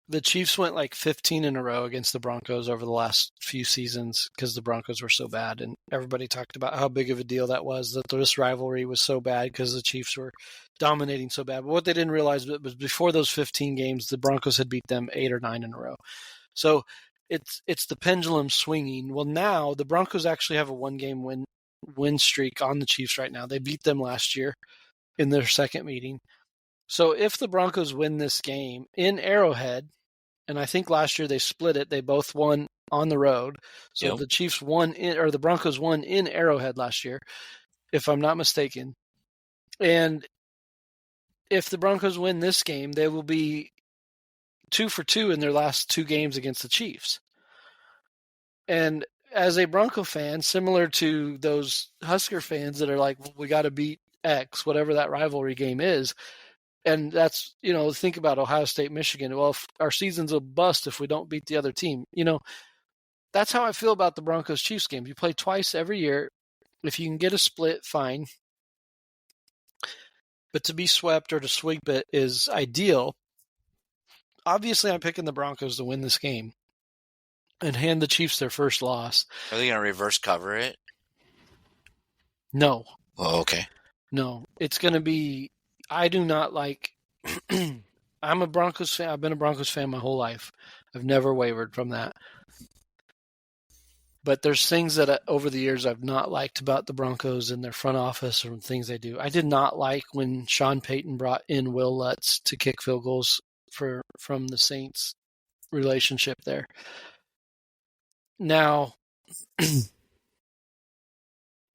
the Chiefs went like 15 in a row against the Broncos over the last few seasons because the Broncos were so bad, and everybody talked about how big of a deal that was, that this rivalry was so bad because the Chiefs were dominating so bad. But what they didn't realize was before those 15 games, the Broncos had beat them 8 or 9 in a row. So it's the pendulum swinging. Well, now the Broncos actually have a one-game win streak on the Chiefs right now. They beat them last year in their second meeting. So if the Broncos win this game in Arrowhead, and I think last year they split it, they both won on the road. So Yep. the Chiefs the Broncos won in Arrowhead last year, if I'm not mistaken. And if the Broncos win this game, they will be 2 for 2 in their last 2 games against the Chiefs. And as a Bronco fan, similar to those Husker fans that are like, well, we got to beat X, whatever that rivalry game is. And that's, think about Ohio State, Michigan. Well, if our season's a bust if we don't beat the other team. That's how I feel about the Broncos-Chiefs game. You play twice every year. If you can get a split, fine. But to be swept or to sweep it is ideal. Obviously, I'm picking the Broncos to win this game and hand the Chiefs their first loss. Are they going to reverse cover it? No. Oh, okay. No. It's going to be... I do not like... I'm a Broncos fan. I've been a Broncos fan my whole life. I've never wavered from that. But there's things that over the years I've not liked about the Broncos and their front office or things they do. I did not like when Sean Payton brought in Will Lutz to kick field goals from the Saints relationship there. Now,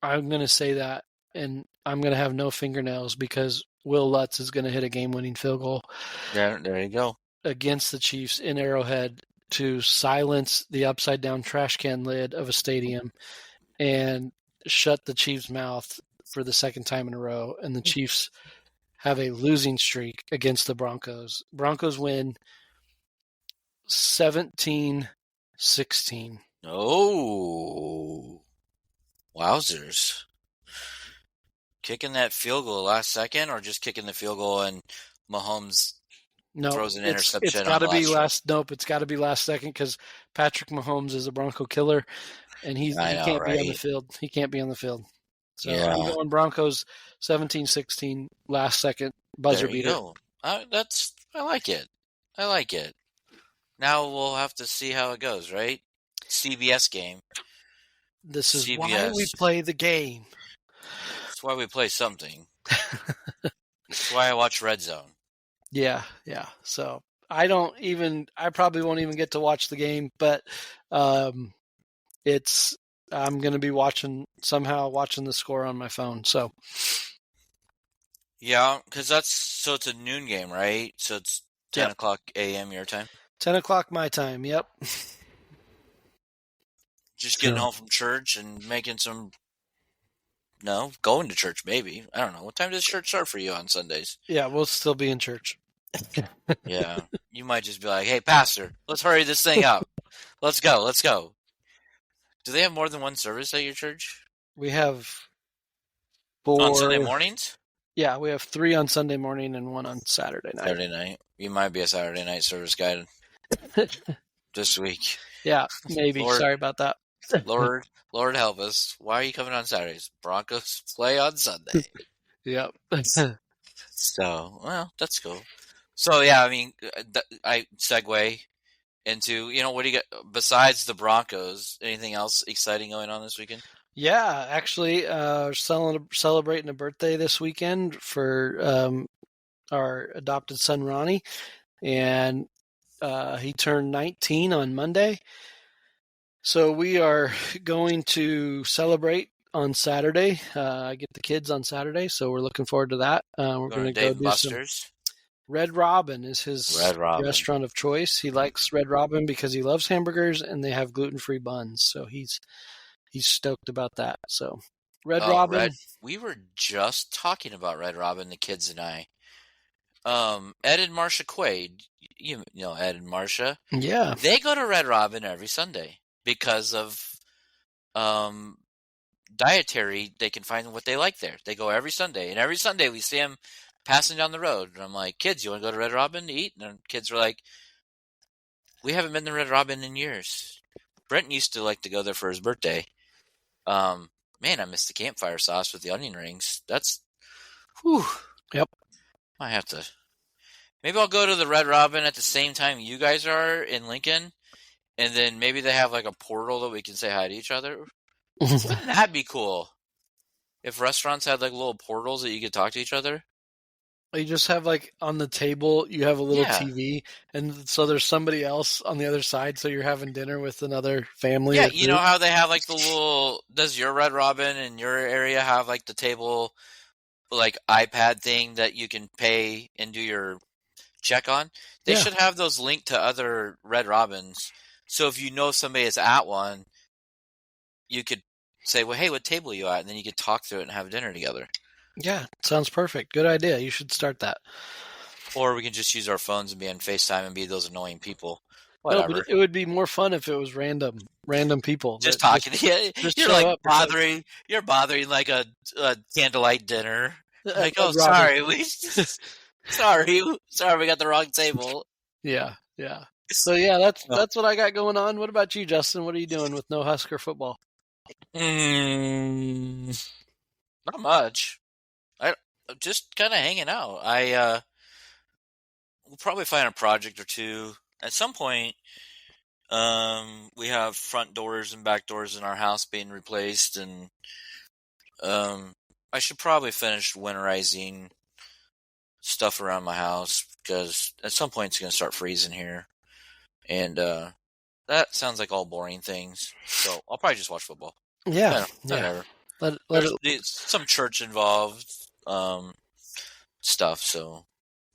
I'm going to say that, and I'm going to have no fingernails because Will Lutz is going to hit a game-winning field goal. Yeah, there you go. Against the Chiefs in Arrowhead to silence the upside-down trash can lid of a stadium and shut the Chiefs' mouth for the second time in a row, and the Chiefs have a losing streak against the Broncos. Broncos win 17-16. Oh, wowzers. Kicking that field goal last second, or just kicking the field goal and Mahomes throws an interception? It's got to be last. Nope, it's got to be last second because Patrick Mahomes is a Bronco killer, and he can't be on the field. He can't be on the field. So I'm going Broncos 17-16 last second buzzer beater. I like it. I like it. Now we'll have to see how it goes, right? CBS game. This is why we play the game. That's why we play something. That's why I watch Red Zone. Yeah. So I probably won't even get to watch the game, but I'm going to be watching the score on my phone. So yeah, because it's a noon game, right? So it's 10 o'clock a.m. your time. 10 o'clock my time. Yep. Just getting home from church and going to church maybe. I don't know. What time does church start for you on Sundays? Yeah, we'll still be in church. Yeah. You might just be like, hey, pastor, let's hurry this thing up. Let's go. Do they have more than one service at your church? We have 4. On Sunday mornings? Yeah, we have 3 on Sunday morning and 1 on Saturday night. Saturday night. You might be a Saturday night service guy this week. Yeah, maybe. Sorry about that. Lord help us. Why are you coming on Saturdays? Broncos play on Sunday. Yep. So, well, that's cool. So, yeah, I mean, I segue into, what do you got besides the Broncos? Anything else exciting going on this weekend? Yeah, actually, celebrating a birthday this weekend for our adopted son, Ronnie. And he turned 19 on Monday. So we are going to celebrate on Saturday. I get the kids on Saturday, so we're looking forward to that. We're going to go do Buster's. Red Robin is his restaurant of choice. He likes Red Robin because he loves hamburgers and they have gluten-free buns. So he's stoked about that. So Red Robin. We were just talking about Red Robin, the kids and I. Ed and Marcia Quaid, you know Ed and Marcia. Yeah. They go to Red Robin every Sunday because of dietary. They can find what they like there. They go every Sunday, and every Sunday we see them passing down the road. And I'm like, kids, you want to go to Red Robin to eat? And the kids are like, we haven't been to Red Robin in years. Brent used to like to go there for his birthday. Man, I miss the campfire sauce with the onion rings. That's, whew. Yep. I have to. Maybe I'll go to the Red Robin at the same time you guys are in Lincoln, and then maybe they have like a portal that we can say hi to each other. Wouldn't that be cool? If restaurants had like little portals that you could talk to each other. You just have like on the table, you have a little TV, and so there's somebody else on the other side, so you're having dinner with another family. Yeah, you know how they have like the little, does your Red Robin in your area have like the table, like iPad thing that you can pay and do your check on? They should have those linked to other Red Robins. So if you know somebody is at one, you could say, well, hey, what table are you at? And then you could talk through it and have dinner together. Yeah, sounds perfect. Good idea. You should start that. Or we can just use our phones and be on FaceTime and be those annoying people. Whatever. No, but it would be more fun if it was random people. Just talking. You're like bothering. You're bothering like a candlelight dinner. Like, oh, sorry, sorry, we got the wrong table. Yeah. So yeah, that's what I got going on. What about you, Justin? What are you doing with no Husker football? Not much. I just kind of hanging out. We'll probably find a project or two at some point. We have front doors and back doors in our house being replaced, and I should probably finish winterizing stuff around my house because at some point it's going to start freezing here, and that sounds like all boring things. So I'll probably just watch football. Yeah, whatever. There's some church involved stuff. So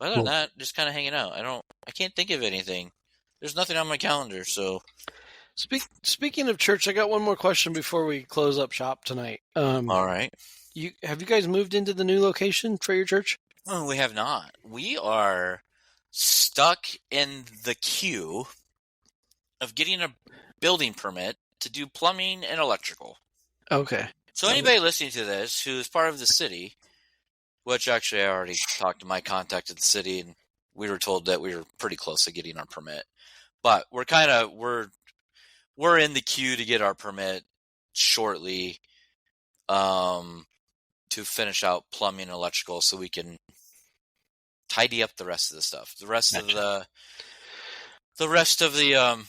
other than that, just kind of hanging out. I can't think of anything. There's nothing on my calendar. So speaking of church, I got one more question before we close up shop tonight. All right. have you guys moved into the new location for your church? Oh, we have not. We are stuck in the queue of getting a building permit to do plumbing and electrical. Okay. So anybody listening to this who is part of the city, which actually I already talked to my contact at the city, and we were told that we were pretty close to getting our permit. But we're in the queue to get our permit shortly, to finish out plumbing and electrical, so we can tidy up the rest of the stuff. The rest of the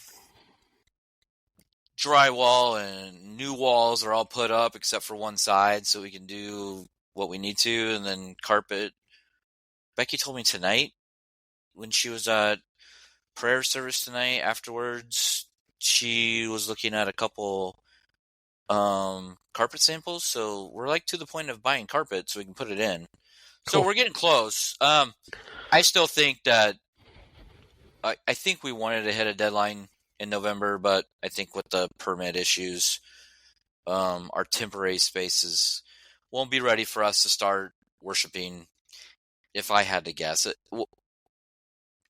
drywall and new walls are all put up except for one side, so we can do what we need to, and then carpet. Becky told me tonight when she was at prayer service tonight afterwards, she was looking at a couple carpet samples, so we're like to the point of buying carpet so we can put it in. Cool. So we're getting close. I still think that I think we wanted to hit a deadline in November, but I think with the permit issues, our temporary spaces won't be ready for us to start worshiping. If I had to guess it,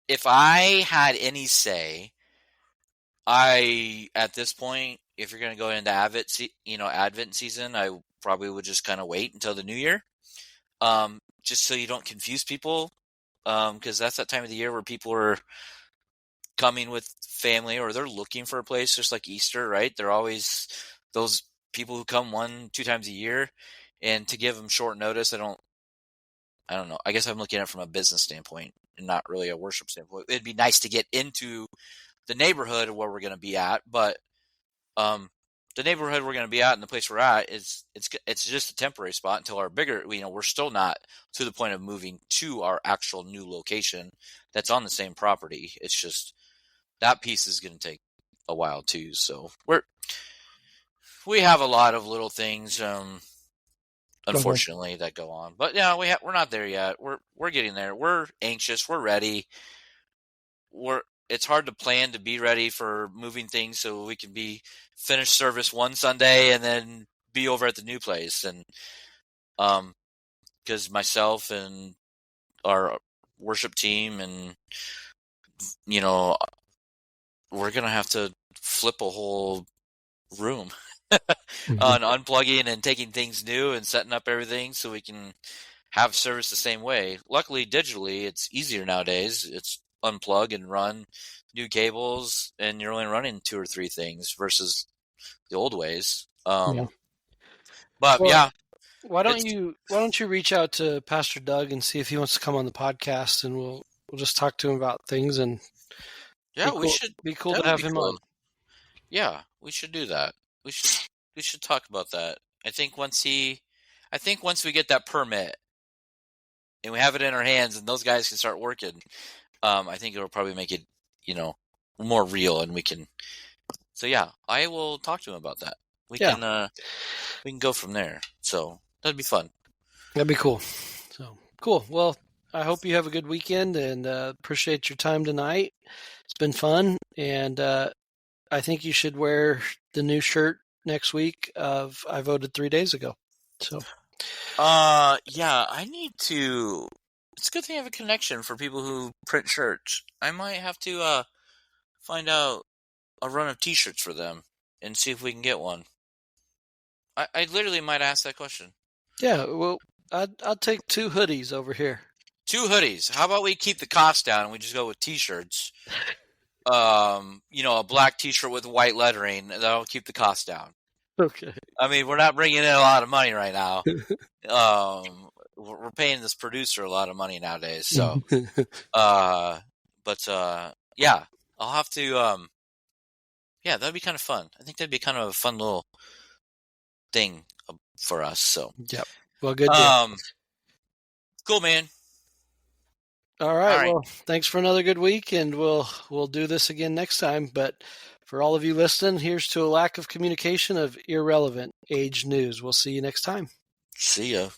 if I had any say, at this point, if you're going to go into Advent season, I probably would just kind of wait until the new year, just so you don't confuse people, because that's that time of the year where people are coming with family or they're looking for a place, just like Easter, right? They're always those people who come 1-2 times a year, and to give them short notice, I don't know. I guess I'm looking at it from a business standpoint and not really a worship standpoint. It'd be nice to get into the neighborhood where we're going to be at, but the neighborhood we're going to be at and the place we're at it's just a temporary spot until our bigger, we're still not to the point of moving to our actual new location that's on the same property. It's just that piece is going to take a while too. So we have a lot of little things, unfortunately, that go on. But yeah, we're not there yet. We're getting there. We're anxious. We're ready. It's hard to plan to be ready for moving things so we can be finish service one Sunday and then be over at the new place. And because myself and our worship team and we're gonna have to flip a whole room on unplugging and taking things new and setting up everything so we can have service the same way. Luckily, digitally, it's easier nowadays. It's unplug and run new cables, and you're only running 2 or 3 things versus the old ways. But yeah, why don't you reach out to Pastor Doug and see if he wants to come on the podcast, and we'll just talk to him about things. And we should be cool to have him on. Yeah, we should do that. We should talk about that. I think once we get that permit and we have it in our hands and those guys can start working, I think it'll probably make it, more real, and we can. So yeah, I will talk to him about that. We can go from there. So that'd be fun. That'd be cool. So cool. Well, I hope you have a good weekend, and appreciate your time tonight. It's been fun, and I think you should wear the new shirt next week of I voted 3 days ago. So yeah, I need to. It's a good thing I have a connection for people who print shirts. I might have to find out a run of T-shirts for them and see if we can get one. I literally might ask that question. Yeah, well, I'll take 2 hoodies over here. 2 hoodies. How about we keep the cost down and we just go with T-shirts? A black T-shirt with white lettering. That'll keep the cost down. Okay. I mean, we're not bringing in a lot of money right now. We're paying this producer a lot of money nowadays. So, yeah, I'll have to. Yeah, that'd be kind of fun. I think that'd be kind of a fun little thing for us. So, yep. Well, good deal. Cool, man. All right. Well, thanks for another good week, and we'll do this again next time. But for all of you listening, here's to a lack of communication of irrelevant age news. We'll see you next time. See ya.